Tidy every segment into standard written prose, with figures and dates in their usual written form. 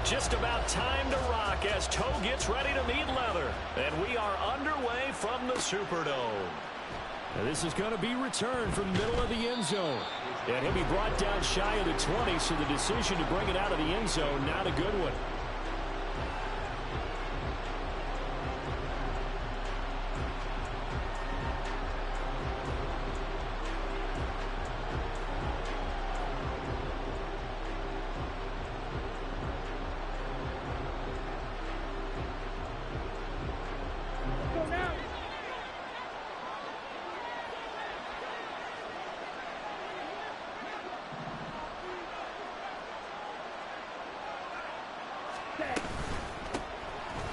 Just about time to rock as toe gets ready to meet leather. And we are underway from the Superdome. And this is going to be returned from the middle of the end zone. And he'll be brought down shy of the 20, so the decision to bring it out of the end zone, not a good one.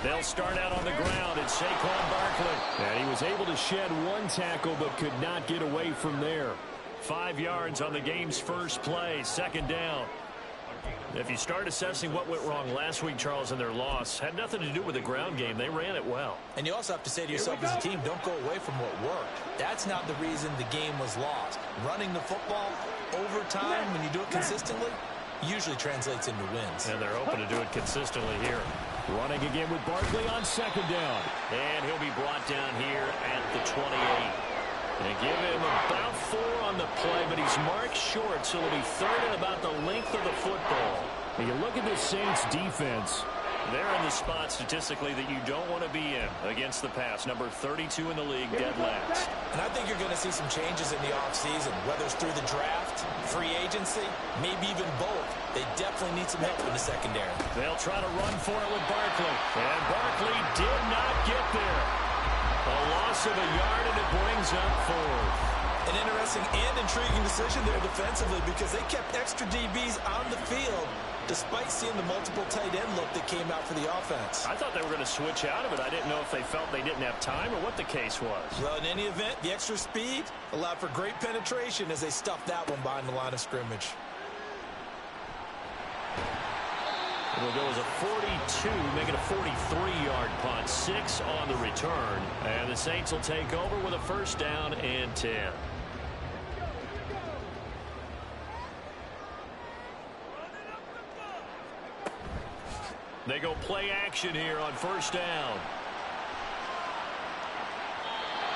They'll start out on the ground at Saquon Barkley. And he was able to shed one tackle but could not get away from there. 5 yards on the game's first play, second down. If you start assessing what went wrong last week, Charles, in their loss, had nothing to do with the ground game. They ran it well. And you also have to say to yourself as a team, don't go away from what worked. That's not the reason the game was lost. Running the football over time, when you do it consistently, usually translates into wins. And they're hoping to do it consistently here. Running again with Barkley on second down. And he'll be brought down here at the 28. They give him about 4 on the play, but he's marked short, so it'll be third and about the length of the football. When you look at this Saints defense, they're in the spot statistically that you don't want to be in against the pass. Number 32 in the league, dead last. And I think you're going to see some changes in the offseason, whether it's through the draft, free agency, maybe even both. They definitely need some help in the secondary. They'll try to run for it with Barkley. And Barkley did not get there. A loss of a yard, and it brings up 4. An interesting and intriguing decision there defensively because they kept extra DBs on the field despite seeing the multiple tight end look that came out for the offense. I thought they were going to switch out of it. I didn't know if they felt they didn't have time or what the case was. Well, in any event, the extra speed allowed for great penetration as they stuffed that one behind the line of scrimmage. It'll go as a 42, make it a 43-yard punt, 6 on the return. And the Saints will take over with a first down and 10. They go play action here on first down.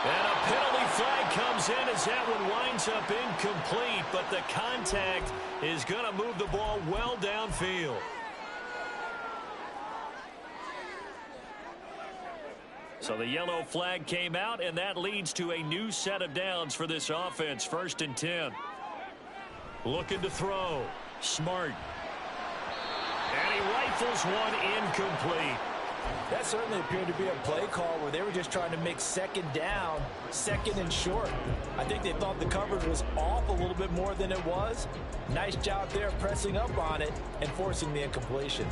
And a penalty flag comes in as that one winds up incomplete, but the contact is going to move the ball well downfield. So the yellow flag came out, and that leads to a new set of downs for this offense. First and 10. Looking to throw. Smart. And he rifles one incomplete. That certainly appeared to be a play call where they were just trying to make second down, second and short. I think they thought the coverage was off a little bit more than it was. Nice job there pressing up on it and forcing the incompletion.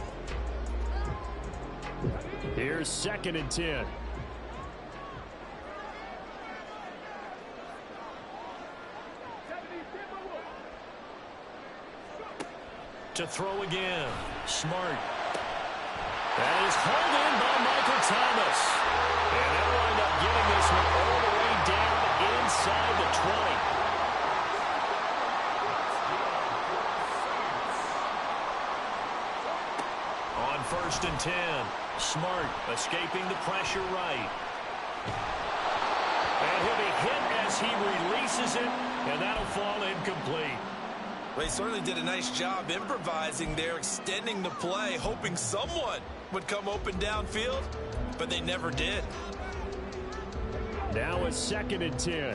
Here's second and 10. To throw again. Smart. That is hauled in by Michael Thomas. And they'll wind up getting this one all the way down inside the 20. On first and 10. Smart escaping the pressure right. And he'll be hit as he releases it, and that'll fall incomplete. Well, he certainly did a nice job improvising there, extending the play, hoping someone would come open downfield, but they never did. Now a second and 10.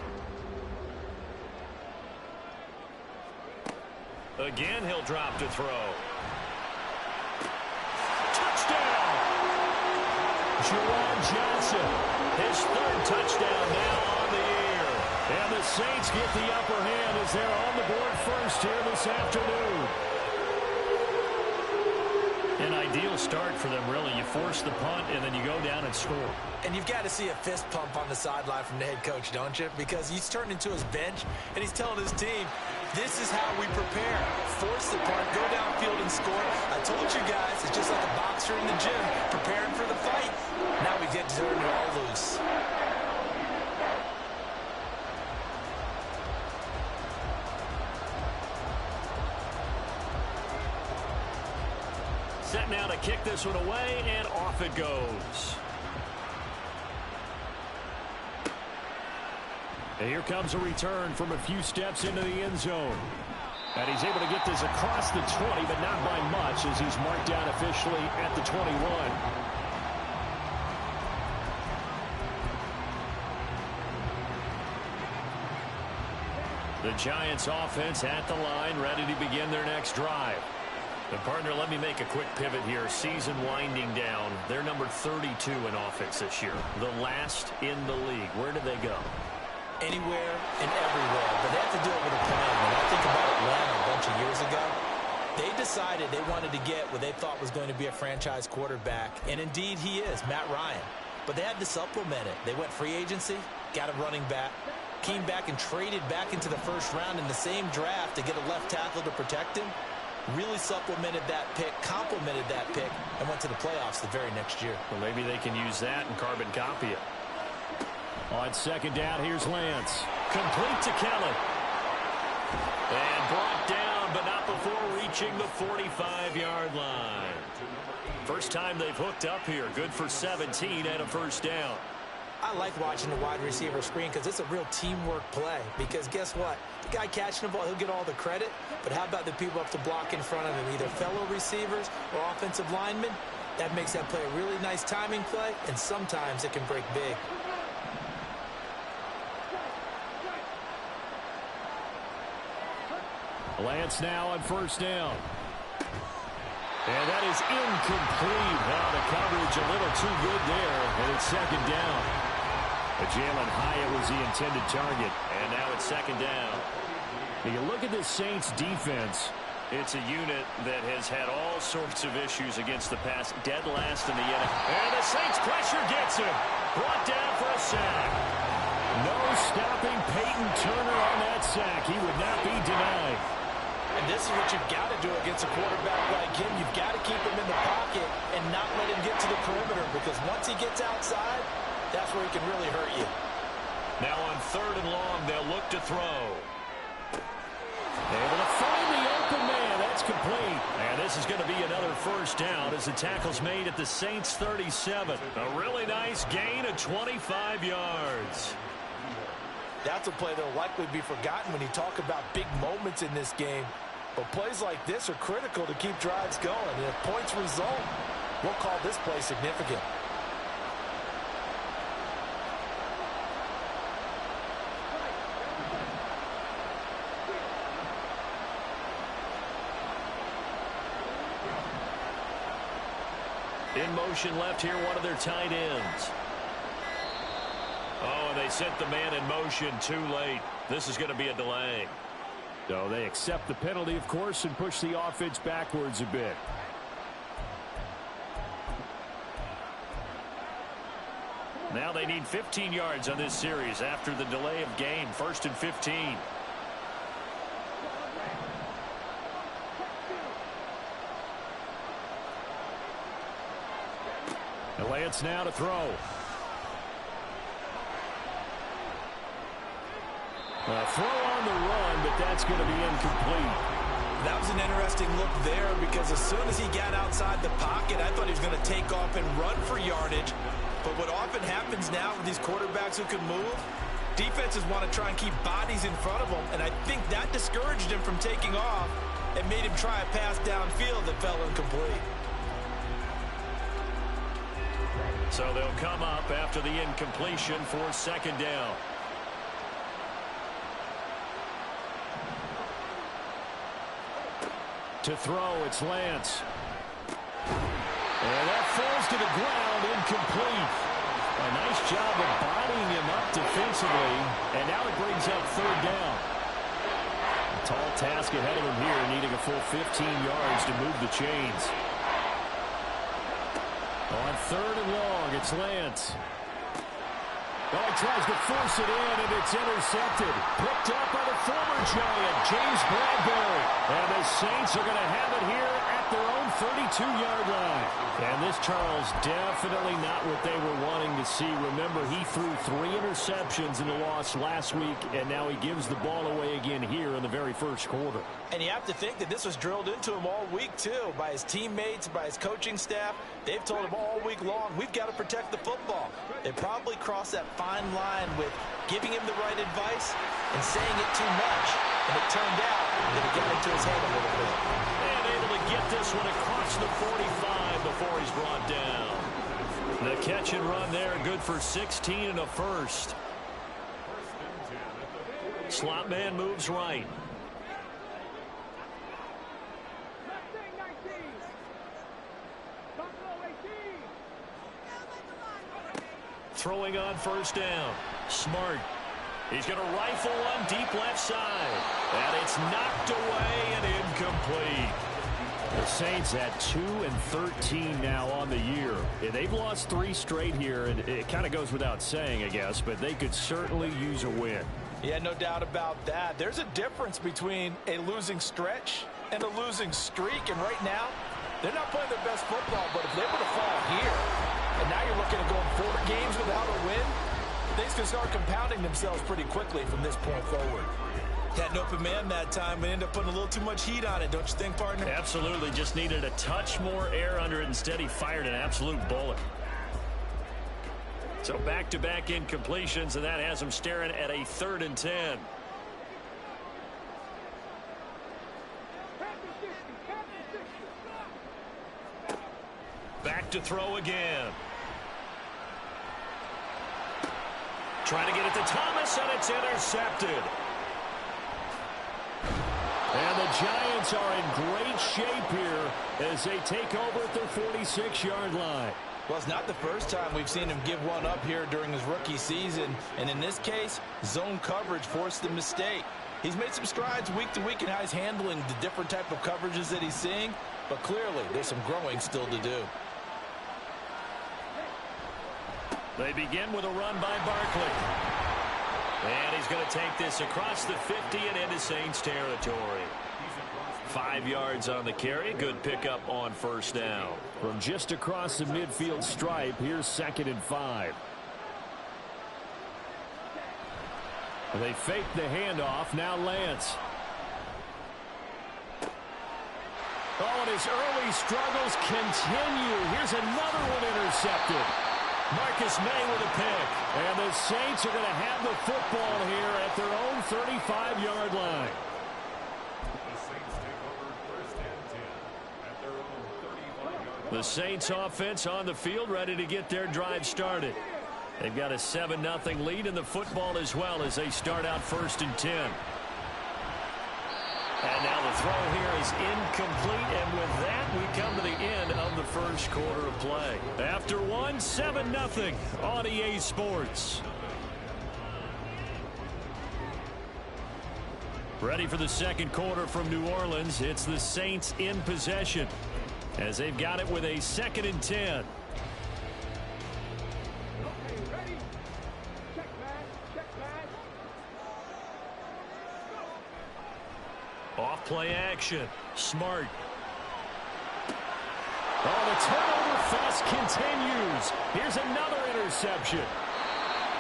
Again, he'll drop to throw. Touchdown! Juwan Johnson, his third touchdown now on the year. And the Saints get the upper hand as they're on the board first here this afternoon. An ideal start for them, really. You force the punt, and then you go down and score. And you've got to see a fist pump on the sideline from the head coach, don't you? Because he's turned into his bench, and he's telling his team, this is how we prepare. Force the punt, go downfield and score. I told you guys, it's just like a boxer in the gym, preparing for the fight. Now we get to turn it all loose. set now to kick this one away, and off it goes. And here comes a return from a few steps into the end zone. And he's able to get this across the 20, but not by much, as he's marked down officially at the 21. The Giants offense at the line, ready to begin their next drive. And partner, let me make a quick pivot here. Season winding down. They're number 32 in offense this year. The last in the league. Where do they go? Anywhere and everywhere. But they have to do it with a plan. When I think about Atlanta a bunch of years ago, they decided they wanted to get what they thought was going to be a franchise quarterback. And indeed he is, Matt Ryan. But they had to supplement it. They went free agency, got a running back, came back and traded back into the first round in the same draft to get a left tackle to protect him. Really supplemented that pick, complemented that pick, and went to the playoffs the very next year. Well, maybe they can use that and carbon copy it. On second down, here's Lance. Complete to Kelly. And brought down, but not before reaching the 45-yard line. First time they've hooked up here. Good for 17 and a first down. I like watching the wide receiver screen because it's a real teamwork play. Because guess what? The guy catching the ball, he'll get all the credit. But how about the people up to block in front of him, either fellow receivers or offensive linemen? That makes that play a really nice timing play, and sometimes it can break big. Lance now on first down. And that is incomplete. Now the coverage a little too good there, and it's second down. But Jalen Hyatt was the intended target. And now it's second down. Now you look at this Saints defense. It's a unit that has had all sorts of issues against the pass. Dead last in the NFL. And the Saints pressure gets him. Brought down for a sack. No stopping Peyton Turner on that sack. He would not be denied. And this is what you've got to do against a quarterback like him. You've got to keep him in the pocket and not let him get to the perimeter, because once he gets outside, that's where he can really hurt you. Now on third and long, they'll look to throw. Able to find the open man. That's complete. And this is going to be another first down as the tackle's made at the Saints 37. A really nice gain of 25 yards. That's a play that will likely be forgotten when you talk about big moments in this game. But plays like this are critical to keep drives going. And if points result, we'll call this play significant. In motion left here, one of their tight ends. Oh, and they sent the man in motion too late. This is going to be a delay. So they accept the penalty, of course, and push the offense backwards a bit. Now they need 15 yards on this series after the delay of game. First and 15. And Lance now to throw. A throw on the run, but that's going to be incomplete. That was an interesting look there, because as soon as he got outside the pocket, I thought he was going to take off and run for yardage. But what often happens now with these quarterbacks who can move, defenses want to try and keep bodies in front of them, and I think that discouraged him from taking off and made him try a pass downfield that fell incomplete. So they'll come up after the incompletion for second down. To throw, it's Lance. And that falls to the ground, incomplete. A nice job of bodying him up defensively, and now it brings up third down. A tall task ahead of him here, needing a full 15 yards to move the chains. On third and long, it's Lance. Oh, he tries to force it in, and it's intercepted. Picked up by the former Giant, James Bradbury. And the Saints are going to have it here at their own 32-yard line. And this, Charles, definitely not what they were wanting to see. Remember, he threw 3 interceptions in the loss last week, and now he gives the ball away again here in the very first quarter. And you have to think that this was drilled into him all week, too, by his teammates, by his coaching staff. They've told him all week long, we've got to protect the football. They probably crossed that fine line with giving him the right advice and saying it too much. And it turned out that it got into his head a little bit. And able to get this one across the 45 before he's brought down. The catch and run there, good for 16 and a first. Slot man moves right. Throwing on first down. Smart. He's going to rifle one deep left side. And it's knocked away and incomplete. The Saints at 2-13 now on the year. They've lost 3 straight here, and it kind of goes without saying, I guess, but they could certainly use a win. Yeah, no doubt about that. There's a difference between a losing stretch and a losing streak, and right now, they're not playing their best football, but if they were to fall here, and now you're looking at going 4 games without a win, things can start compounding themselves pretty quickly from this point forward. Had an open man that time and ended up putting a little too much heat on it, don't you think, partner? Absolutely. Just needed a touch more air under it. Instead, he fired an absolute bullet. So back-to-back incompletions, and that has him staring at a 3rd and 10. Back to throw again. Trying to get it to Thomas, and it's intercepted. And the Giants are in great shape here as they take over at their 46-yard line. Well, it's not the first time we've seen him give one up here during his rookie season. And in this case, zone coverage forced the mistake. He's made some strides week to week in how he's handling the different type of coverages that he's seeing. But clearly, there's some growing still to do. They begin with a run by Barkley. And he's going to take this across the 50 and into Saints territory. 5 yards on the carry. Good pickup on first down. From just across the midfield stripe, here's 2nd and 5. They fake the handoff. Now Lance. Oh, and his early struggles continue. Here's another one intercepted. Marcus May with a pick. And the Saints are going to have the football here at their own 35-yard line. The Saints offense on the field, ready to get their drive started. They've got a 7-0 lead in the football as well as they start out 1st and 10. And now the throw here is incomplete, and with that, we come to the end of the first quarter of play. After one, 7-0 on EA Sports. Ready for the second quarter from New Orleans. It's the Saints in possession as they've got it with a 2nd and 10. Off play action. Smart. Oh, the turnover fest continues. Here's another interception.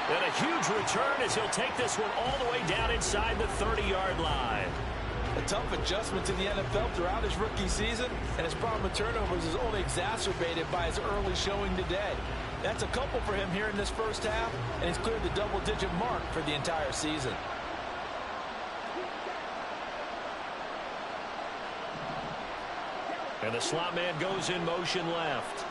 And a huge return as he'll take this one all the way down inside the 30-yard line. A tough adjustment to the NFL throughout his rookie season, and his problem with turnovers is only exacerbated by his early showing today. That's a couple for him here in this first half, and he's cleared the double-digit mark for the entire season. And the slot man goes in motion left.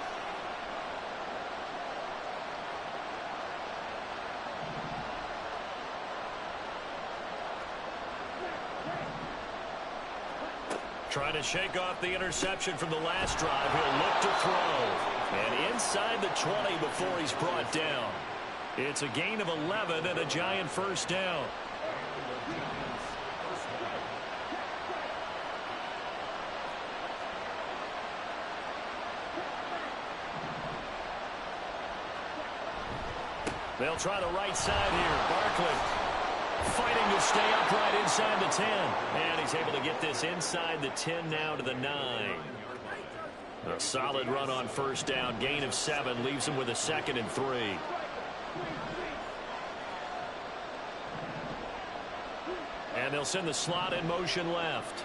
Trying to shake off the interception from the last drive. He'll look to throw. And inside the 20 before he's brought down. It's a gain of 11 and a Giant first down. They'll try the right side here. Barkley fighting to stay upright inside the 10. And he's able to get this inside the 10 now to the 9. A solid run on first down. Gain of 7 leaves him with a 2nd and 3. And they'll send the slot in motion left.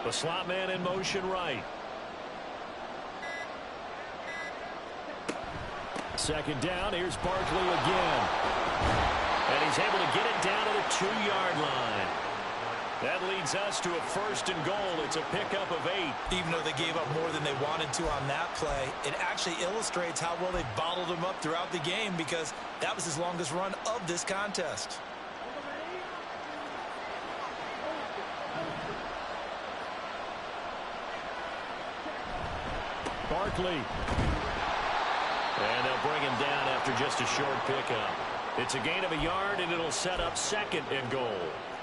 The slot man in motion right. 2nd down. Here's Barkley again. And he's able to get it down to the 2-yard line. That leads us to a 1st and goal. It's a pickup of 8. Even though they gave up more than they wanted to on that play, it actually illustrates how well they bottled them up throughout the game, because that was his longest run of this contest. Barkley. And they'll bring him down after just a short pickup. It's a gain of a yard, and it'll set up 2nd and goal.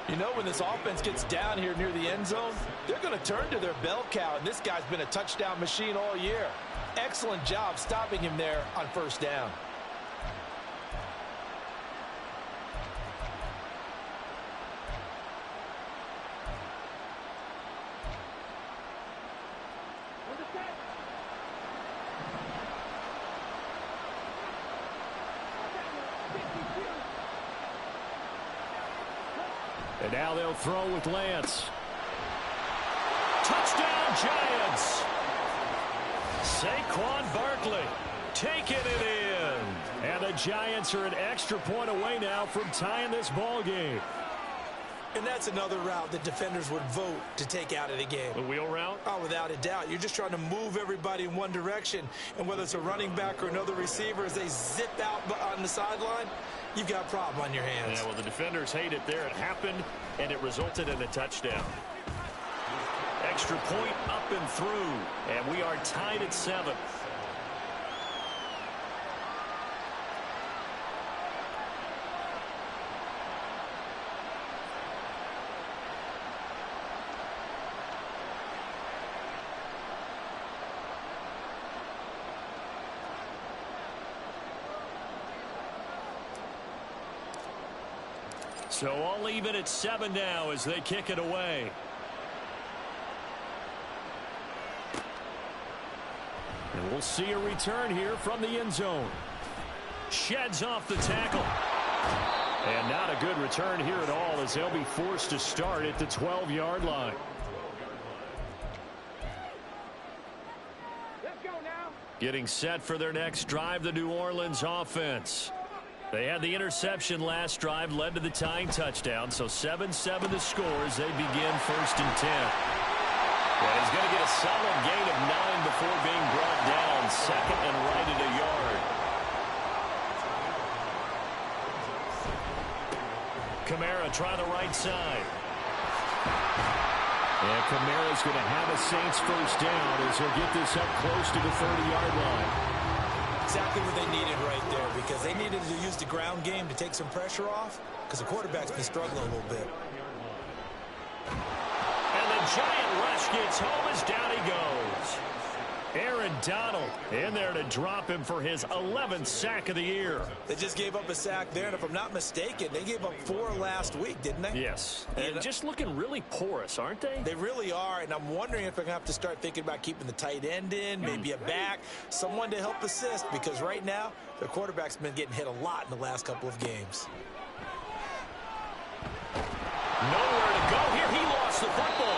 You know, when this offense gets down here near the end zone, they're going to turn to their bell cow, and this guy's been a touchdown machine all year. Excellent job stopping him there on 1st down. And now they'll throw with Lance. Touchdown, Giants! Saquon Barkley taking it in. And the Giants are an extra point away now from tying this ball game. And that's another route that defenders would vote to take out of the game. The wheel route? Oh, without a doubt. You're just trying to move everybody in one direction. And whether it's a running back or another receiver, as they zip out on the sideline, you've got a problem on your hands. Yeah, well, the defenders hate it there. It happened, and it resulted in a touchdown. Extra point up and through, and we are tied at 7th. So all even at 7 now as they kick it away. And we'll see a return here from the end zone. Sheds off the tackle. And not a good return here at all, as they'll be forced to start at the 12-yard line. Let's go now. Getting set for their next drive, the New Orleans offense. They had the interception last drive, led to the tying touchdown, so 7-7 the score as they begin 1st and 10. And he's going to get a solid gain of 9 before being brought down, 2nd and right at a yard. Kamara try the right side. And Kamara's going to have a Saints 1st down as he'll get this up close to the 30-yard line. Exactly what they needed right there, because they needed to use the ground game to take some pressure off, because the quarterback's been struggling a little bit. And the giant rush gets home as down he goes. Aaron Donald in there to drop him for his 11th sack of the year. They just gave up a sack there, and if I'm not mistaken, they gave up 4 last week, didn't they? Yes. And just looking really porous, aren't they? They really are, and I'm wondering if they're going to have to start thinking about keeping the tight end in, maybe a back, someone to help assist, because right now, their quarterback's been getting hit a lot in the last couple of games. Nowhere to go here. He lost the football.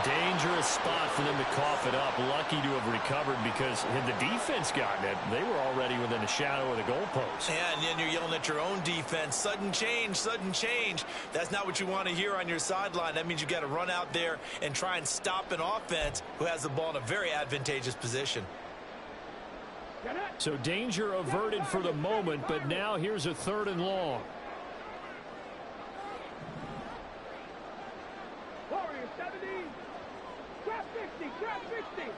Dangerous spot for them to cough it up. Lucky to have recovered, because had the defense gotten it, they were already within a shadow of the goalpost. Yeah, and then you're yelling at your own defense. Sudden change, sudden change. That's not what you want to hear on your sideline. That means you've got to run out there and try and stop an offense who has the ball in a very advantageous position. So danger averted for the moment, but now here's a 3rd and long. Warriors 70. Trap 50. Trap 50.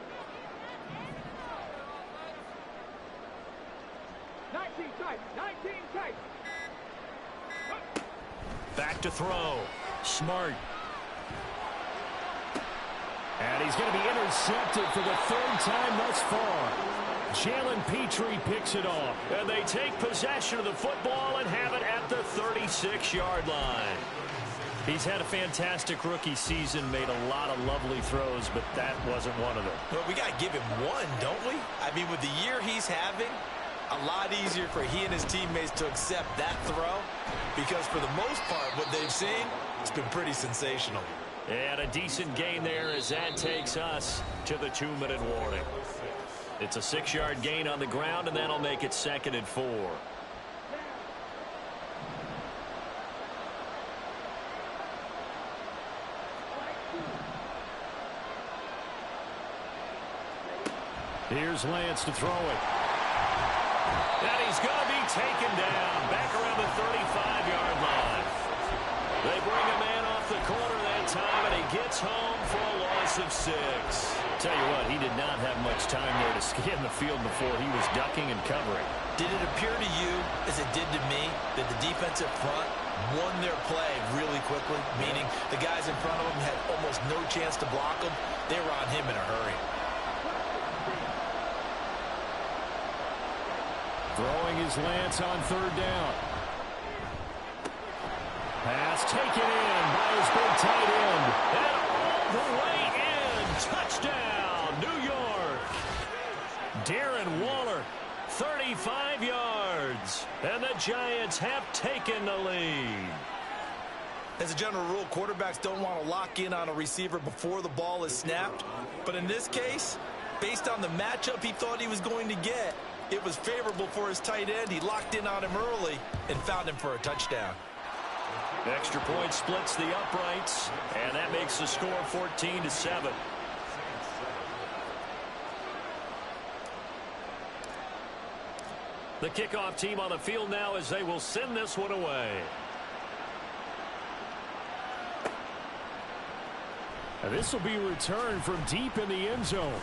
19 tight. 19 tight. Back to throw. Smart. And he's going to be intercepted for the 3rd time thus far. Jalen Petrie picks it off. And they take possession of the football and have it at the 36-yard line. He's had a fantastic rookie season, made a lot of lovely throws, but that wasn't one of them. Well, we got to give him one, don't we? I mean, with the year he's having, a lot easier for he and his teammates to accept that throw because for the most part, what they've seen, it's been pretty sensational. And a decent gain there as that takes us to the 2-minute warning. It's a 6-yard gain on the ground, and that'll make it 2nd and 4. Here's Lance to throw it. And he's going to be taken down back around the 35-yard line. They bring a man off the corner that time, and he gets home for a loss of 6. Tell you what, he did not have much time there to scan the field before he was ducking and covering. Did it appear to you, as it did to me, that the defensive front won their play really quickly, meaning the guys in front of them had almost no chance to block him? They were on him in a hurry. Throwing his Lance on 3rd down. Pass taken in by his big tight end. And all the way in. Touchdown, New York. Darren Waller, 35 yards. And the Giants have taken the lead. As a general rule, quarterbacks don't want to lock in on a receiver before the ball is snapped. But in this case, based on the matchup he thought he was going to get, it was favorable for his tight end. He locked in on him early and found him for a touchdown. Extra point splits the uprights, and that makes the score 14-7. The kickoff team on the field now as they will send this one away. And this will be returned from deep in the end zone.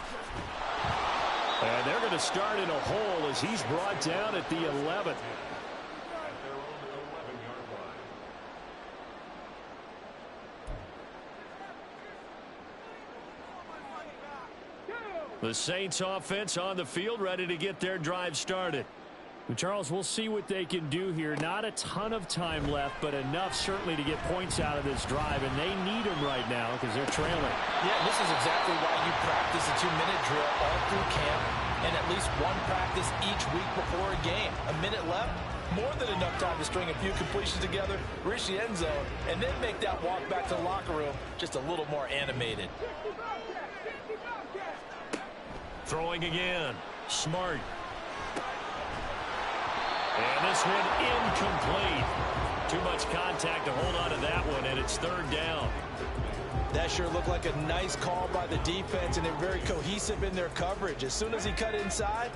And they're going to start in a hole as he's brought down at the 11th. The Saints offense on the field, ready to get their drive started. Charles, we'll see what they can do here. Not a ton of time left, but enough certainly to get points out of this drive, and they need them right now because they're trailing. Yeah, this is exactly why you practice a 2-minute drill all through camp and at least one practice each week before a game. A minute left, more than enough time to string a few completions together, reach the end zone, and then make that walk back to the locker room just a little more animated. Throwing again. Smart. And this one incomplete. Too much contact to hold on to that one, and it's 3rd down. That sure looked like a nice call by the defense, and they're very cohesive in their coverage. As soon as he cut inside,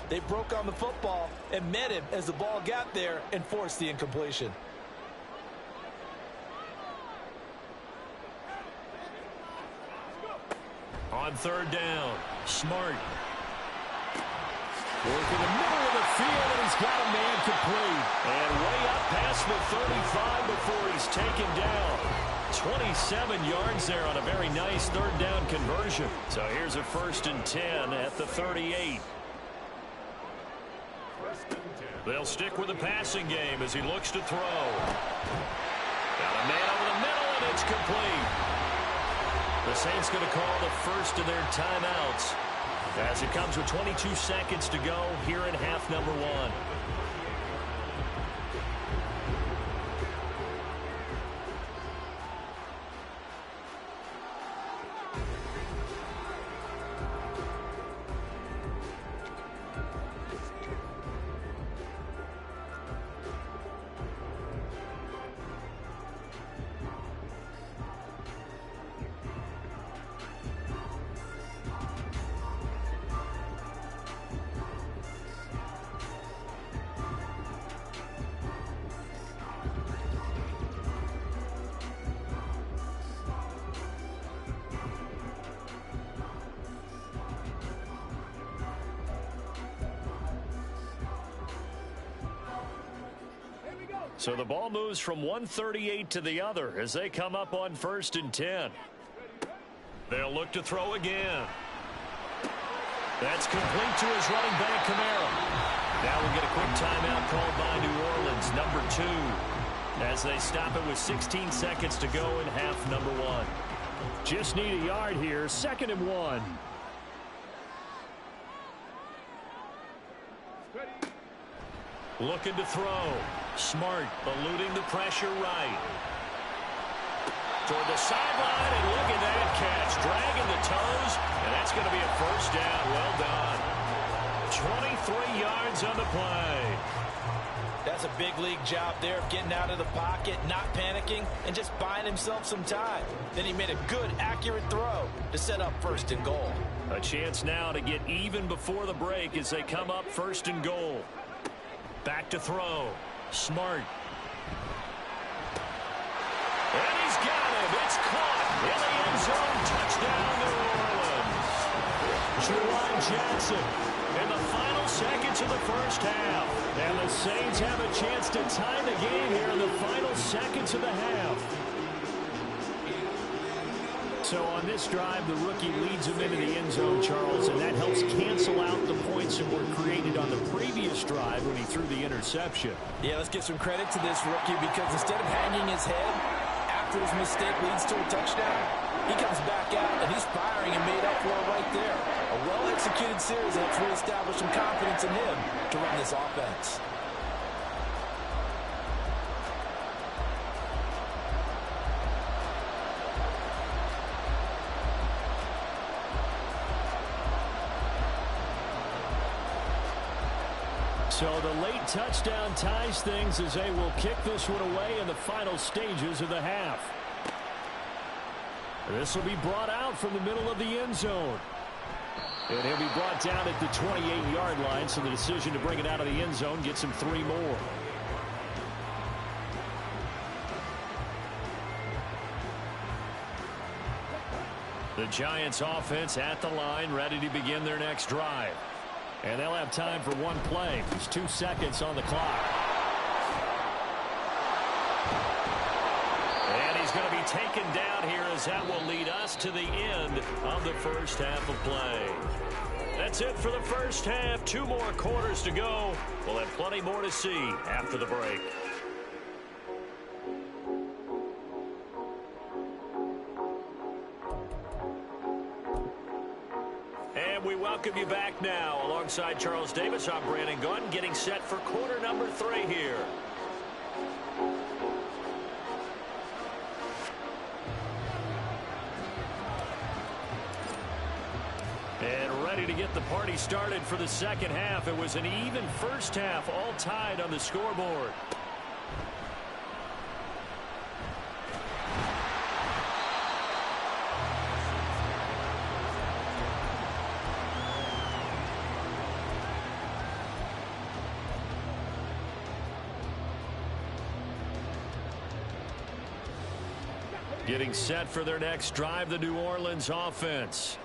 they broke on the football and met him as the ball got there and forced the incompletion. On 3rd down, Smart. Working the middle of the field, and he's got a man complete. And way up past the 35 before he's taken down. 27 yards there on a very nice 3rd down conversion. So here's a 1st and 10 at the 38. They'll stick with the passing game as he looks to throw. Got a man over the middle, and it's complete. The Saints going to call the first of their timeouts as it comes with 22 seconds to go here in half number 1. So the ball moves from 138 to the other as they come up on 1st and 10. They'll look to throw again. That's complete to his running back, Kamara. Now we'll get a quick timeout called by New Orleans, number 2. as they stop it with 16 seconds to go in half number one. Just need a yard here. 2nd and 1. Looking to throw. Smart eluding the pressure right. Toward the sideline, and look at that catch. Dragging the toes, and that's going to be a first down. Well done. 23 yards on the play. That's a big league job there of getting out of the pocket, not panicking, and just buying himself some time. Then he made a good, accurate throw to set up 1st and goal. A chance now to get even before the break as they come up 1st and goal. Back to throw. Smart. And he's got it. It's caught in the end zone. Touchdown, New Orleans. Juwan Johnson in the final seconds of the first half. And the Saints have a chance to tie the game here in the final seconds of the half. So on this drive, the rookie leads him into the end zone, Charles, and that helps cancel out the points that were created on the previous drive when he threw the interception. Yeah, let's give some credit to this rookie because instead of hanging his head after his mistake leads to a touchdown, he comes back out and he's firing and made up for it right there. A well-executed series that's reestablished some confidence in him to run this offense. So the late touchdown ties things as they will kick this one away in the final stages of the half. This will be brought out from the middle of the end zone. And he'll be brought down at the 28-yard line, so the decision to bring it out of the end zone gets him 3 more. The Giants offense at the line, ready to begin their next drive. And they'll have time for one play. There's 2 seconds on the clock. And he's going to be taken down here as that will lead us to the end of the first half of play. That's it for the first half. 2 more quarters to go. We'll have plenty more to see after the break. We welcome you back now. Alongside Charles Davis, I'm Brandon Gunn, getting set for quarter number 3 here. And ready to get the party started for the second half. It was an even first half, all tied on the scoreboard. Getting set for their next drive, the New Orleans offense.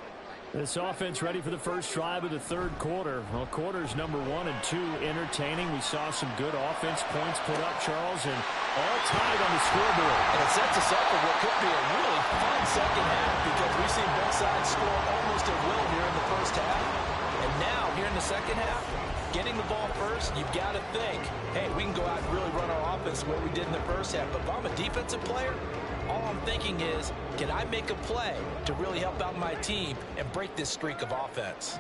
This offense ready for the first drive of the 3rd quarter. Well, quarters number 1 and 2 entertaining. We saw some good offense points put up, Charles, and all tied on the scoreboard. And it sets us up for what could be a really fun second half because we've seen both sides score almost at will here in the first half. And now, here in the second half, getting the ball first, you've got to think, hey, we can go out and really run our offense the way we did in the first half. But if I'm a defensive player, all I'm thinking is, can I make a play to really help out my team and break this streak of offense?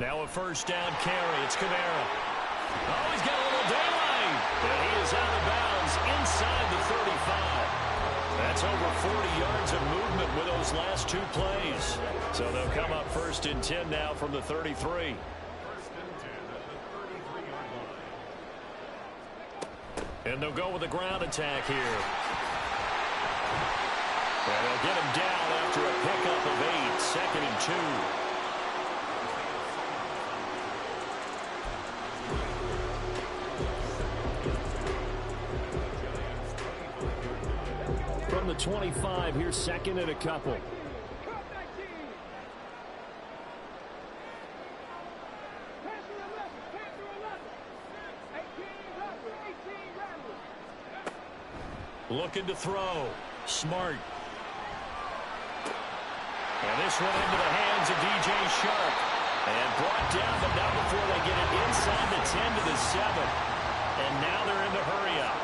Now a first down carry. It's Kamara. Oh, he's got a little daylight. And he is out of bounds inside the 35. That's over 40 yards of movement with those last 2 plays. So they'll come up 1st and 10 now from the 33. And they'll go with a ground attack here. And they'll get him down after a pickup of 8, 2nd and 2. From the 25, here's 2nd and a couple. Looking to throw. Smart. And this one into the hands of DJ Shark. And brought down, but not before they get it inside the 10 to the 7. And now they're in the hurry-up.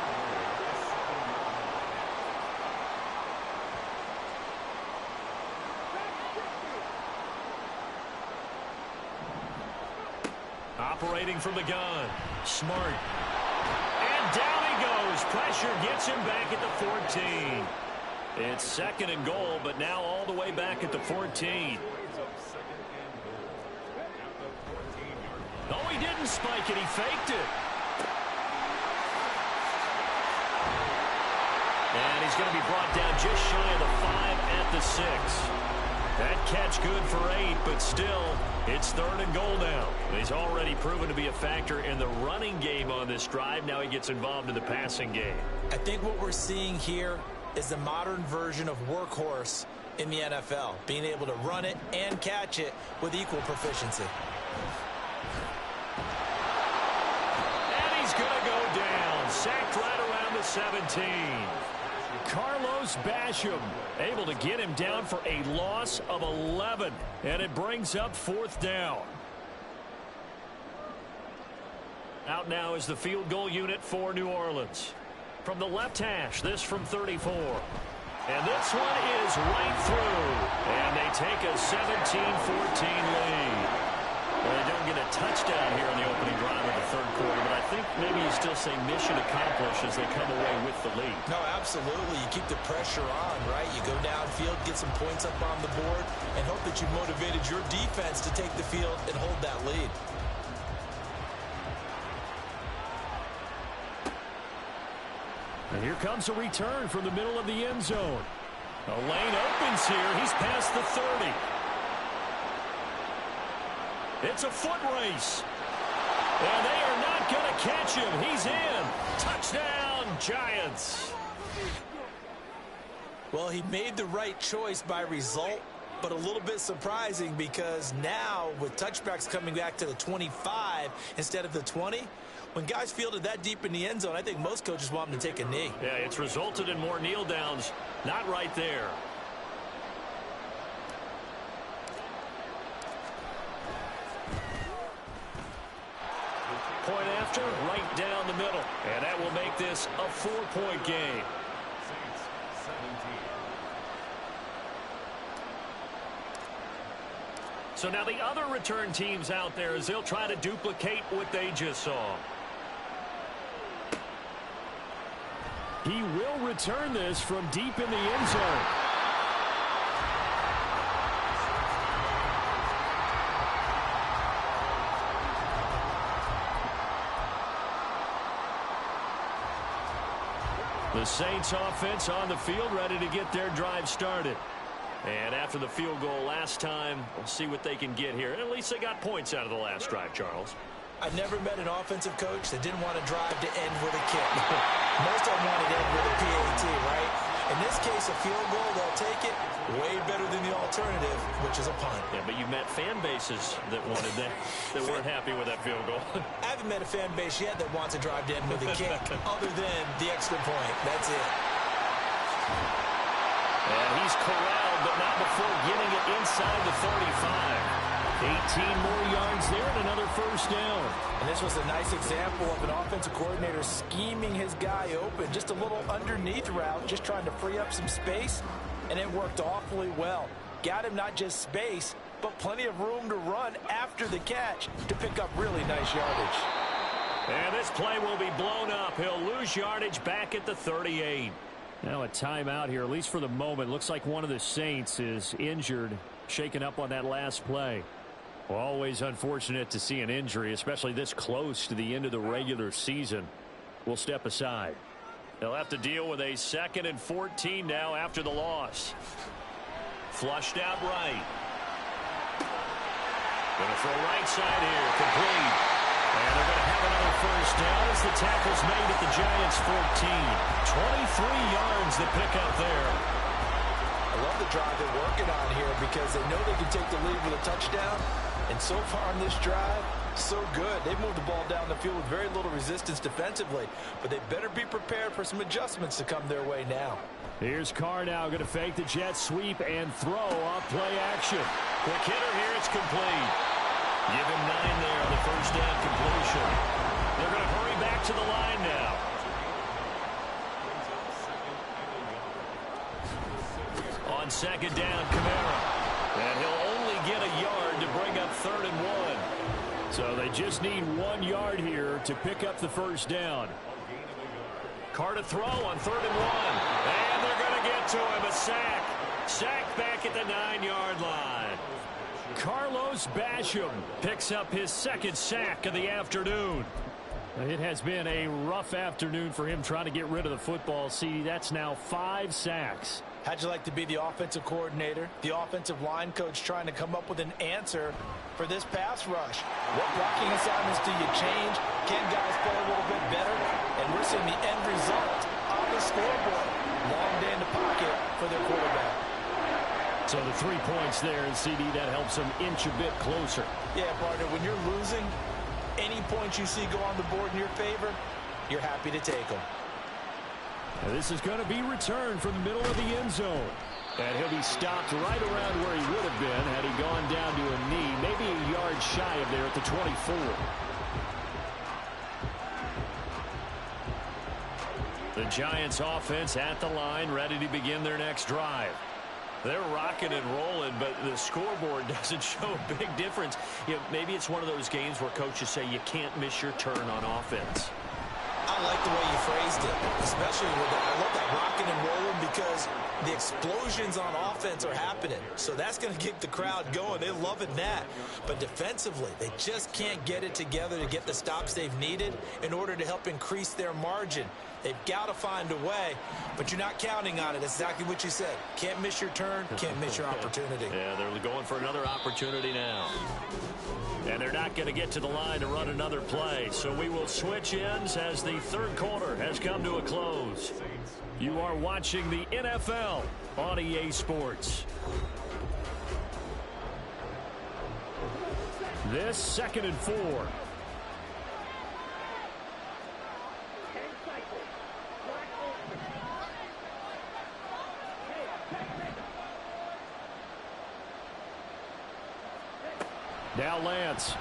Operating from the gun. Smart. And down he goes. Pressure gets him back at the 14. It's second and goal, but now all the way back at the 14. Oh, he didn't spike it. He faked it. And he's going to be brought down just shy of the 5 at the 6. That catch good for 8, but still, it's third and goal now. He's already proven to be a factor in the running game on this drive. Now he gets involved in the passing game. I think what we're seeing here is the modern version of workhorse in the NFL, being able to run it and catch it with equal proficiency. And he's going to go down, sacked right around the 17. Carlos Basham able to get him down for a loss of 11, and it brings up fourth down. Out now is the field goal unit for New Orleans. From the left hash, this from 34. And this one is right through. And they take a 17-14 lead. Well, they don't get a touchdown here in the opening drive of the third quarter, but I think maybe you still say mission accomplished as they come away with the lead. No, absolutely. You keep the pressure on, right? You go downfield, get some points up on the board, and hope that you motivated your defense to take the field and hold that lead. And here comes a return from the middle of the end zone. A lane opens here. He's past the 30. It's a foot race. And they are not going to catch him. He's in. Touchdown, Giants. Well, he made the right choice by result, but a little bit surprising because now with touchbacks coming back to the 25 instead of the 20, when guys fielded that deep in the end zone, I think most coaches want them to take a knee. Yeah, it's resulted in more kneel downs. Not right there. Point after, right down the middle. And that will make this a 4-point game. So now the other return teams out there as they'll try to duplicate what they just saw. He will return this from deep in the end zone. The Saints offense on the field, ready to get their drive started. And after the field goal last time, we'll see what they can get here. At least they got points out of the last drive, Charles. I've never met an offensive coach that didn't want to drive to end with a kick. Most of them wanted to end with a PAT, right? In this case, a field goal, they'll take it. Way better than the alternative, which is a punt. Yeah, but you've met fan bases that wanted that, that weren't happy with that field goal. I haven't met a fan base yet that wants to drive to end with a kick other than the extra point. That's it. And he's corralled, but not before getting it inside the 35. 18 more yards there and another first down. And this was a nice example of an offensive coordinator scheming his guy open. Just a little underneath route, just trying to free up some space, and it worked awfully well. Got him not just space, but plenty of room to run after the catch to pick up really nice yardage. And this play will be blown up. He'll lose yardage back at the 38. Now a timeout here, at least for the moment. Looks like one of the Saints is injured, shaken up on that last play. Well, always unfortunate to see an injury, especially this close to the end of the regular season. We'll step aside. They'll have to deal with a 2nd and 14 now after the loss. Flushed out right. Going to throw right side here, complete. And they're going to have another first down as the tackle's made at the Giants' 14. 23 yards to pick up there. I love the drive they're working on here because they know they can take the lead with a touchdown. And so far on this drive, so good. They've moved the ball down the field with very little resistance defensively. But they better be prepared for some adjustments to come their way now. Here's Carr now going to fake the jet sweep and throw off play action. Quick hitter here, it's complete. Give him 9 there on the first down completion. They're going to hurry back to the line now. On second down, Kamara. And he'll only get a yard to bring up 3rd and 1. So they just need 1 yard here to pick up the first down. Carr to throw on 3rd and 1. And they're going to get to him. A sack. Sack back at the 9-yard line. Carlos Basham picks up his 2nd sack of the afternoon. It has been a rough afternoon for him trying to get rid of the football. See, that's now 5 sacks. How'd you like to be the offensive coordinator, the offensive line coach trying to come up with an answer for this pass rush? What blocking assignments do you change? Can guys play a little bit better? And we're seeing the end result on the scoreboard. Long day in the pocket for their quarterback. So the 3 points there, and CD, that helps them inch a bit closer. Yeah, partner, when you're losing, any points you see go on the board in your favor, you're happy to take them. Now this is going to be returned from the middle of the end zone. And he'll be stopped right around where he would have been had he gone down to a knee, maybe a yard shy of there at the 24. The Giants offense at the line, ready to begin their next drive. They're rocking and rolling, but the scoreboard doesn't show a big difference. You know, maybe it's one of those games where coaches say you can't miss your turn on offense. I like the way you phrased it, especially with that. I love that rocking and rolling because the explosions on offense are happening. So that's going to get the crowd going. They're loving that. But defensively, they just can't get it together to get the stops they've needed in order to help increase their margin. They've got to find a way, but you're not counting on it. That's exactly what you said. Can't miss your turn, can't miss your opportunity. Yeah, they're going for another opportunity now. And they're not going to get to the line to run another play. So we will switch ends as the 3rd quarter has come to a close. You are watching the NFL on EA Sports. This 2nd and 4. Now Lance.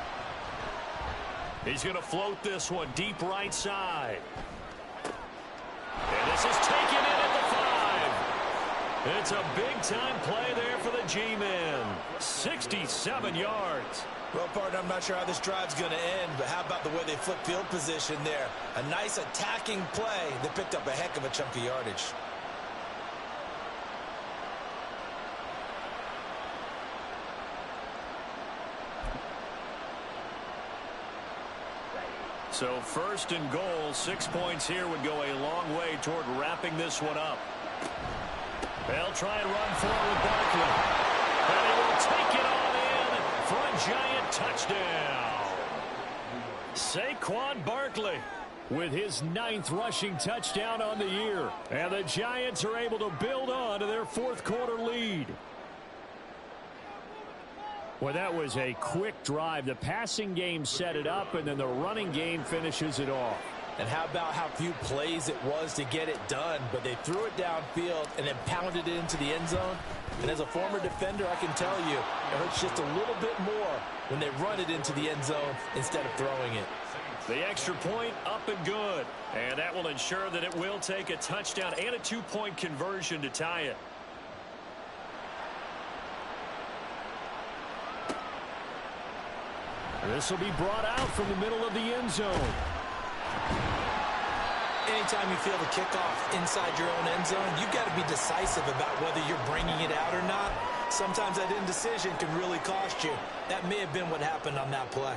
He's going to float this one deep right side. And this is taken in at the 5. It's a big-time play there for the G-men. 67 yards. Well, partner, I'm not sure how this drive's going to end, but how about the way they flip field position there? A nice attacking play that picked up a heck of a chunk of yardage. So 1st and goal, 6 points here would go a long way toward wrapping this one up. They'll try and run forward with Barkley. And he will take it all in for a Giant touchdown. Saquon Barkley with his 9th rushing touchdown on the year. And the Giants are able to build on to their 4th quarter lead. Well, that was a quick drive. The passing game set it up, and then the running game finishes it off. And how about how few plays it was to get it done, but they threw it downfield and then pounded it into the end zone. And as a former defender, I can tell you, it hurts just a little bit more when they run it into the end zone instead of throwing it. The extra point up and good. And that will ensure that it will take a touchdown and a 2-point conversion to tie it. This will be brought out from the middle of the end zone. Anytime you feel the kickoff inside your own end zone, you've got to be decisive about whether you're bringing it out or not. Sometimes that indecision can really cost you. That may have been what happened on that play.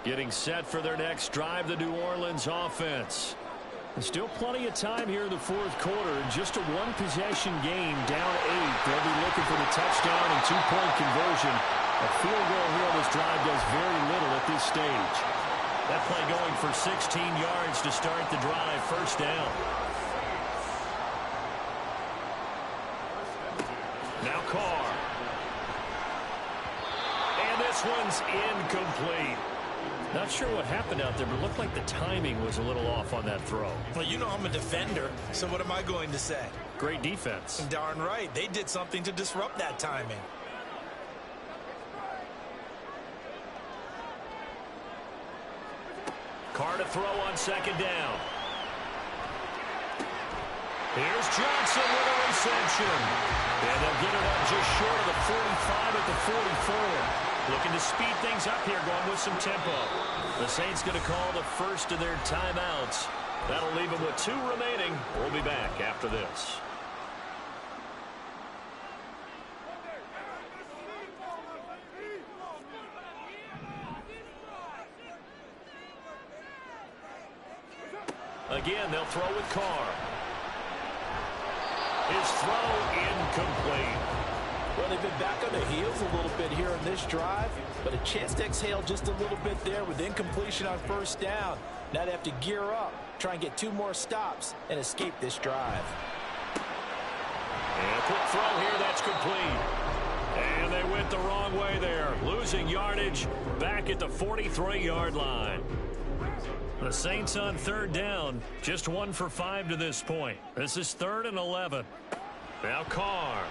Getting set for their next drive, the New Orleans offense. There's still plenty of time here in the 4th quarter. Just a 1-possession game, down 8. They'll be looking for the touchdown and 2-point conversion. A field goal here on this drive does very little at this stage. That play going for 16 yards to start the drive. 1st down. Now Carr. And this one's incomplete. Not sure what happened out there, but it looked like the timing was a little off on that throw. Well, you know I'm a defender, so what am I going to say? Great defense. Darn right. They did something to disrupt that timing. throw on second down. Here's Johnson with a reception. And they'll get it up just short of the 45 at the 44. Looking to speed things up here, going with some tempo. The Saints going to call the first of their timeouts. That'll leave them with 2 remaining. We'll be back after this. Again, they'll throw with Carr. His throw incomplete. Well, they've been back on their heels a little bit here in this drive, but a chance to exhale just a little bit there with incompletion on first down. Now they have to gear up, try and get 2 more stops, and escape this drive. And a quick throw here, that's complete. And they went the wrong way there, losing yardage back at the 43-yard line. The Saints on third down, just 1 for 5 to this point. This is 3rd and 11. Now Carr.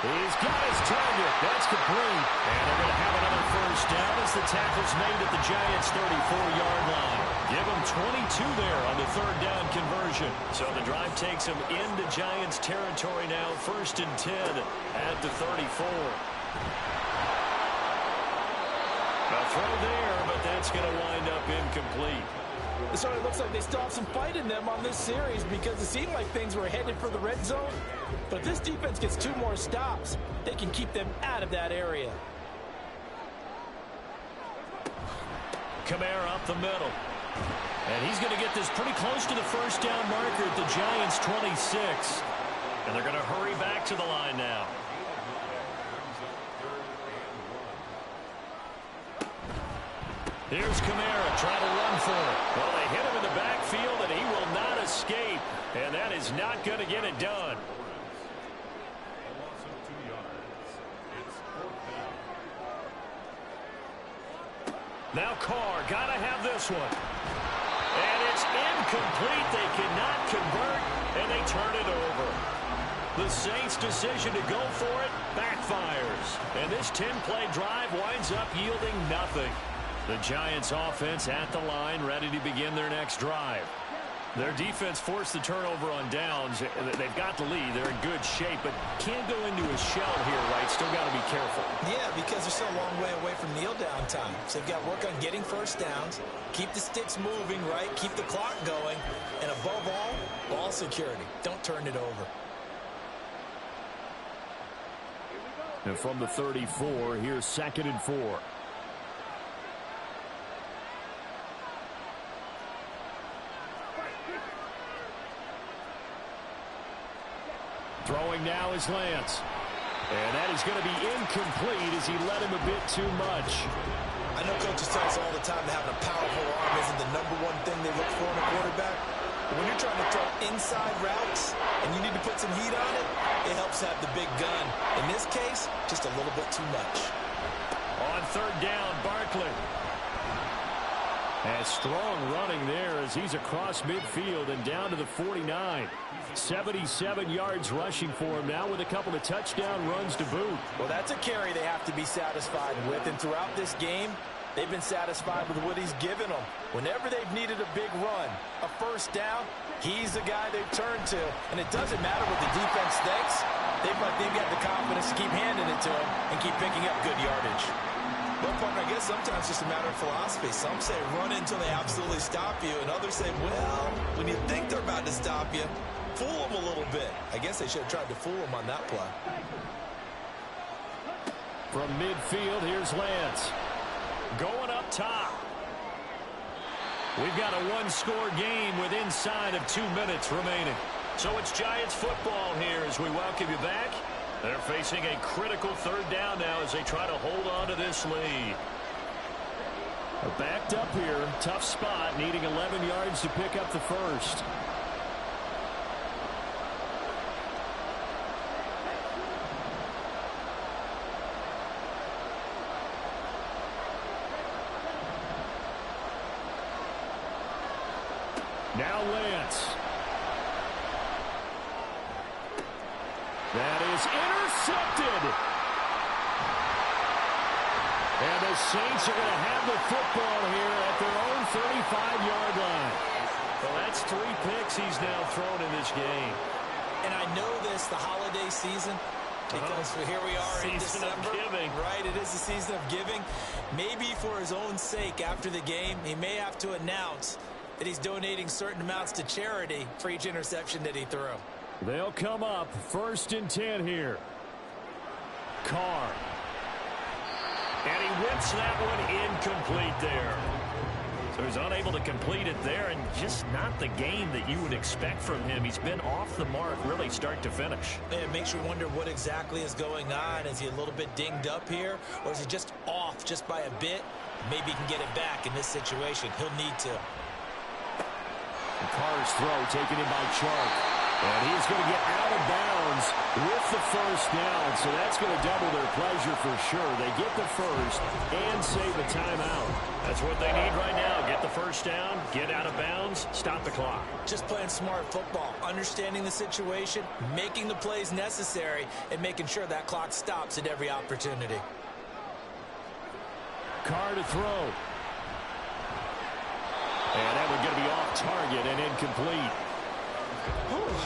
He's got his target. That's complete. And they're going to have another first down as the tackle's made at the Giants' 34-yard line. Give them 22 there on the 3rd down conversion. So the drive takes them into Giants territory now, 1st and 10 at the 34. A throw there, but that's going to wind up incomplete. So it looks like they still have some fight in them on this series because it seemed like things were headed for the red zone. But if this defense gets 2 more stops, they can keep them out of that area. Kamara up the middle. And he's going to get this pretty close to the first down marker at the Giants' 26. And they're going to hurry back to the line now. Here's Kamara trying to run for it. Well, they hit him in the backfield, and he will not escape. And that is not going to get it done. Now Carr, got to have this one. And it's incomplete. They cannot convert, and they turn it over. The Saints' decision to go for it backfires. And this 10-play drive winds up yielding nothing. The Giants offense at the line, ready to begin their next drive. Their defense forced the turnover on downs. They've got the lead. They're in good shape, but can't go into a shell here, right? Still got to be careful. Yeah, because they're still a long way away from kneel down time. So they've got to work on getting first downs, keep the sticks moving, right? Keep the clock going. And above all, ball security. Don't turn it over. And from the 34, here's 2nd and 4. Throwing now is Lance. And that is going to be incomplete as he led him a bit too much. I know coaches tell us all the time that having a powerful arm isn't the #1 thing they look for in a quarterback. But when you're trying to throw inside routes and you need to put some heat on it, it helps have the big gun. In this case, just a little bit too much. On 3rd down, Barkley. And strong running there as he's across midfield and down to the 49. 77 yards rushing for him now with a couple of touchdown runs to boot. Well, that's a carry they have to be satisfied with. And throughout this game, they've been satisfied with what he's given them. Whenever they've needed a big run, a first down, he's the guy they've turned to. And it doesn't matter what the defense thinks. They've got the confidence to keep handing it to him and keep picking up good yardage. Well, partner, I guess sometimes it's just a matter of philosophy. Some say run until they absolutely stop you, and others say, well, when you think they're about to stop you, fool them a little bit. I guess they should have tried to fool them on that play. From midfield, here's Lance. Going up top. We've got a 1-score game with inside of 2 minutes remaining. So it's Giants football here as we welcome you back. They're facing a critical 3rd down now as they try to hold on to this lead. Backed up here, tough spot, needing 11 yards to pick up the first. Now Lance. That is intercepted. And the Saints are going to have the football here at their own 35-yard line. Well, that's 3 picks he's now thrown in this game. And I know this, the holiday season, because here we are in December. Season of giving. Right, it is the season of giving. Maybe for his own sake after the game, he may have to announce that he's donating certain amounts to charity for each interception that he threw. They'll come up 1st and 10 here. Carr. And he whips that one incomplete there. So he's unable to complete it there, and just not the game that you would expect from him. He's been off the mark really start to finish. It makes you wonder what exactly is going on. Is he a little bit dinged up here, or is he just off just by a bit? Maybe he can get it back in this situation. He'll need to. Carr's throw taken in by Chark. And he's going to get out of bounds with the 1st down. So that's going to double their pleasure for sure. They get the 1st and save a timeout. That's what they need right now. Get the 1st down, get out of bounds, stop the clock. Just playing smart football, understanding the situation, making the plays necessary, and making sure that clock stops at every opportunity. Carr to throw. And that one's going to be off target and incomplete.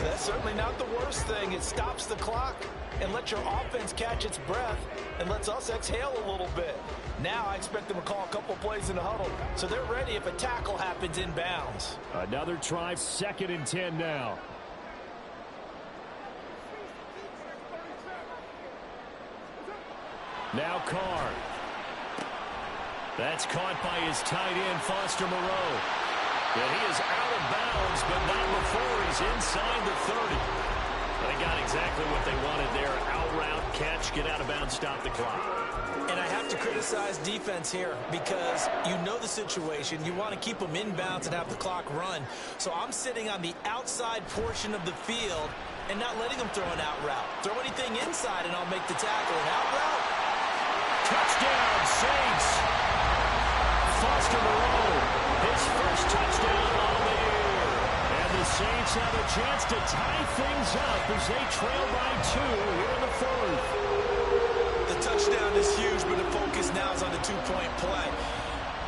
That's certainly not the worst thing. It stops the clock and lets your offense catch its breath and lets us exhale a little bit. Now I expect them to call a couple plays in the huddle, so they're ready if a tackle happens in bounds. Another try, 2nd and 10 now. Now Carr. That's caught by his tight end, Foster Moreau. And he is out of bounds, but not before he's inside the 30. They got exactly what they wanted there. Out route, catch, get out of bounds, stop the clock. And I have to criticize defense here because you know the situation. You want to keep them inbounds and have the clock run. So I'm sitting on the outside portion of the field and not letting them throw an out route. Throw anything inside and I'll make the tackle. An out route. Touchdown, Saints. Foster Moreau, his 1st touchdown of the year. And the Saints have a chance to tie things up as they trail by 2 here in the 4th. The touchdown is huge, but the focus now is on the 2-point play.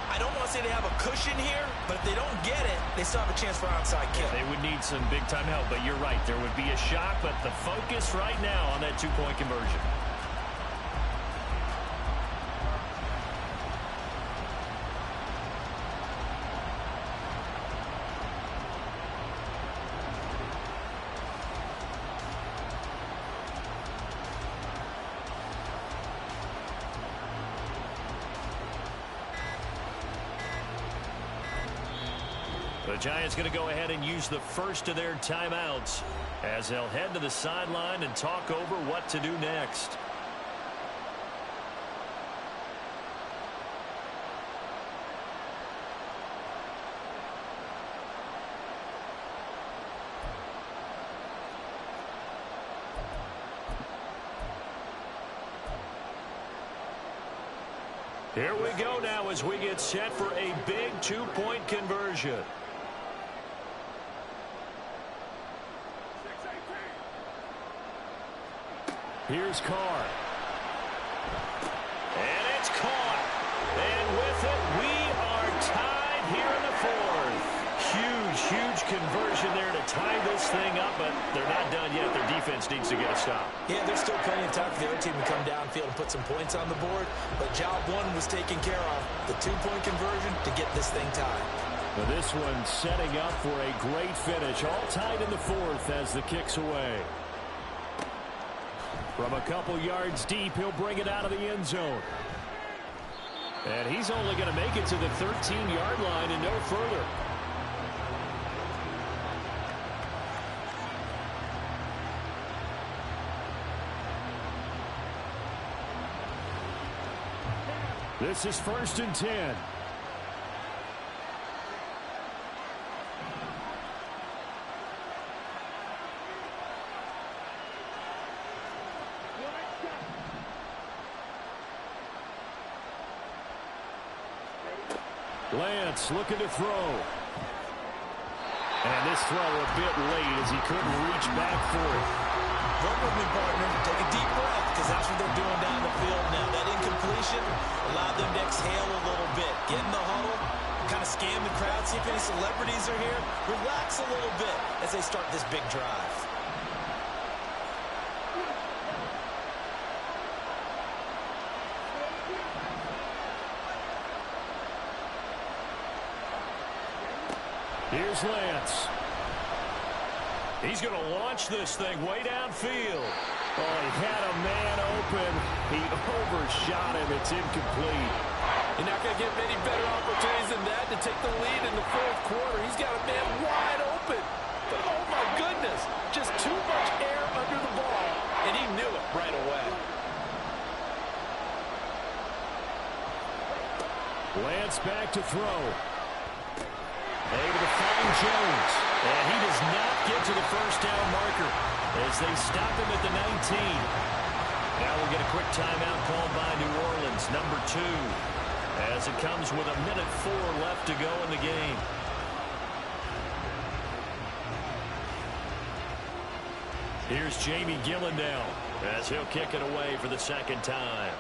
I don't want to say they have a cushion here, but if they don't get it, they still have a chance for onside kick. They would need some big-time help, but you're right. There would be a shock, but the focus right now on that 2-point conversion. The Giants going to go ahead and use the 1st of their timeouts as they'll head to the sideline and talk over what to do next. Here we go now as we get set for a big 2-point conversion. Here's Carr. And it's caught. And with it, we are tied here in the 4th. Huge conversion there to tie this thing up, but they're not done yet. Their defense needs to get a stop. Yeah, there's still plenty of time for the other team to come downfield and put some points on the board, but job 1 was taken care of. The 2-point conversion to get this thing tied. Well, this one setting up for a great finish. All tied in the 4th as the kick's away. From a couple yards deep, he'll bring it out of the end zone. And he's only going to make it to the 13-yard line and no further. This is 1st and 10. Lance looking to throw. And this throw a bit late as he couldn't reach back for it. Work with me, partner. Take a deep breath, because that's what they're doing down the field now. That incompletion allowed them to exhale a little bit. Get in the huddle, kind of scan the crowd, see if any celebrities are here. Relax a little bit as they start this big drive. Here's Lance. He's going to launch this thing way downfield. Oh, he had a man open. He overshot him. It's incomplete. You're not going to get many better opportunities than that to take the lead in the fourth quarter. He's got a man wide open. But, oh, my goodness, just too much air under the ball, and he knew it right away. Lance back to throw. Able to find Jones. And he does not get to the first down marker as they stop him at the 19. Now we'll get a quick timeout called by New Orleans, number 2, as it comes with 1:04 left to go in the game. Here's Jamie Gillendow as he'll kick it away for the second time.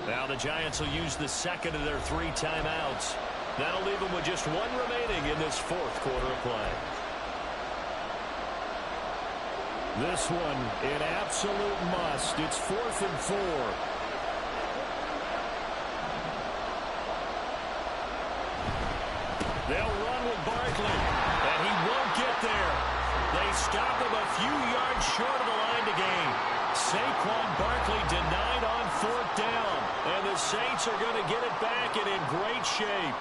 Now the Giants will use the second of their 3 timeouts. That'll leave them with just 1 remaining in this fourth quarter of play. This one an absolute must. It's 4th and 4. They'll run with Barkley, and he won't get there. They stop him a few yards short of the line to gain. Saquon Barkley denied on 4th down, and the Saints are going to get it back and in great shape.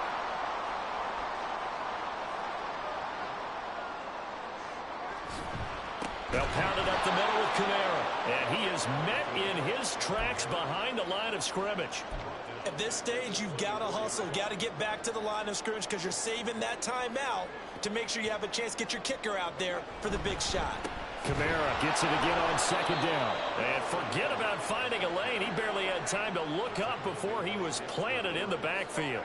They'll pound it up the middle with Kamara, and he is met in his tracks behind the line of scrimmage. At this stage, you've got to hustle. You've got to get back to the line of scrimmage because you're saving that timeout to make sure you have a chance to get your kicker out there for the big shot. Kamara gets it again on 2nd down. And forget about finding a lane. He barely had time to look up before he was planted in the backfield.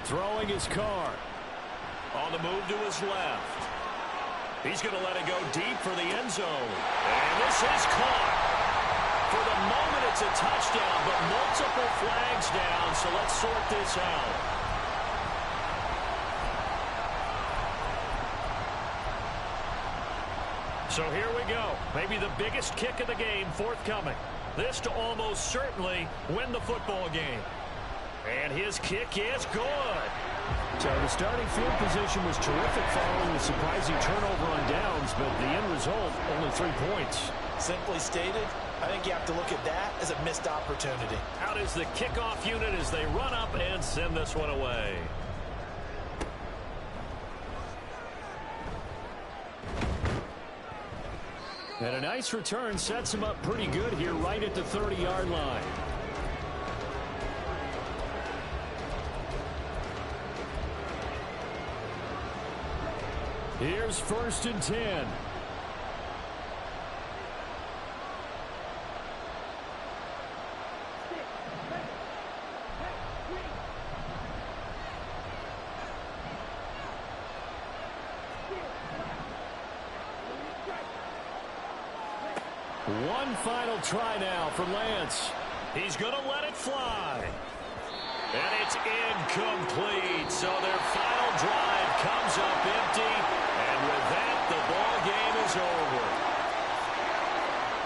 Throwing his Carr. On the move to his left. He's going to let it go deep for the end zone. And this is caught. For the moment, it's a touchdown, but multiple flags down, so let's sort this out. So here we go. Maybe the biggest kick of the game forthcoming. This to almost certainly win the football game. And his kick is good. So the starting field position was terrific following the surprising turnover on downs, but the end result, only 3 points. Simply stated, I think you have to look at that as a missed opportunity. Out is the kickoff unit as they run up and send this one away. And a nice return sets him up pretty good here right at the 30-yard line. Here's 1st and 10. One final try now for Lance. He's going to let it fly. And it's incomplete. So their final drive comes up empty. And with that, the ball game is over.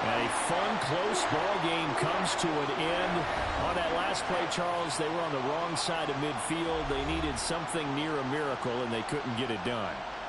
A fun, close ball game comes to an end. On that last play, Charles, they were on the wrong side of midfield. They needed something near a miracle, and they couldn't get it done.